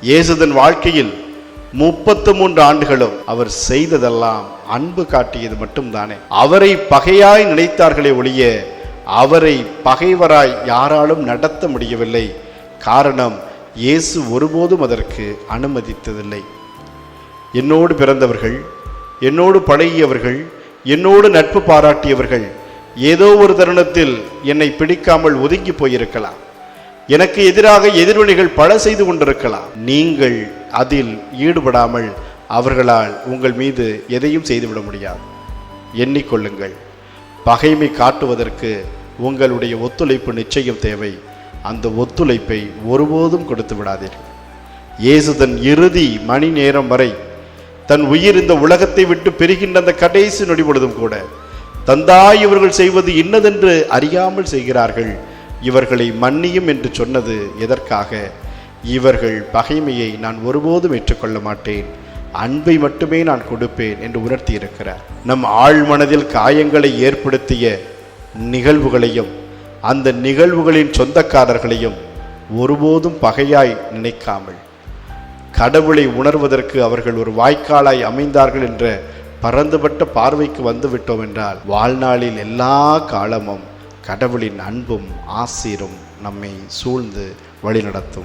இயேசு தன் வாழ்க்கையில் 33 ஆண்டுகளும் அவர் செய்ததெல்லாம் அன்பு காட்டியது மட்டும்தானே. அவரை பகையாய் நினைத்தார்களே ஒழிய அவரை பகைவராய் யாராலும் நடத்த முடியவில்லை. காரணம், இயேசு ஒருபோதும் அதற்கு அனுமதித்ததில்லை. என்னோடு பிறந்தவர்கள், என்னோடு பழகியவர்கள், என்னோடு நட்பு பாராட்டியவர்கள் ஏதோ ஒரு தருணத்தில் என்னை பிடிக்காமல் ஒதுங்கி போயிருக்கலாம். எனக்கு எதிராக எதிர்வினைகள் பல செய்து கொண்டிருக்கலாம். நீங்கள் அதில் ஈடுபடாமல் அவர்களால் உங்கள் மீது எதையும் செய்துவிட முடியாது. எண்ணிக்கொள்ளுங்கள், பகைமை காட்டுவதற்கு உங்களுடைய ஒத்துழைப்பு நிச்சயம் தேவை. அந்த ஒத்துழைப்பை ஒருபோதும் கொடுத்து விடாதீர்கள். இயேசு தன் இறுதி மணி நேரம் வரை, தன் உயிர் இந்த உலகத்தை விட்டு பெறுகின்ற அந்த கடைசி நொடி பொழுதும் கூட, தந்தாய் இவர்கள் செய்வது இன்னதென்று அறியாமல் செய்கிறார்கள், இவர்களை மன்னியும் என்று சொன்னது எதற்காக? இவர்கள் பகைமையை நான் ஒருபோதும் ஏற்றுக்கொள்ள மாட்டேன், அன்பை மட்டுமே நான் கொடுப்பேன் என்று உணர்த்தி இருக்கிறார். நம் ஆழ்மனதில் காயங்களை ஏற்படுத்திய நிகழ்வுகளையும் அந்த நிகழ்வுகளின் சொந்தக்காரர்களையும் ஒருபோதும் பகையாய் நினைக்காமல், கடவுளை உணர்வதற்கு அவர்கள் ஒரு வாய்க்காலாய் அமைந்தார்கள் என்ற பரந்துபட்ட பார்வைக்கு வந்துவிட்டோம் என்றால், வாழ்நாளில் எல்லா காலமும் கடவுளின் அன்பும் ஆசீரும் நம்மை சூழ்ந்து வழிநடத்தும்.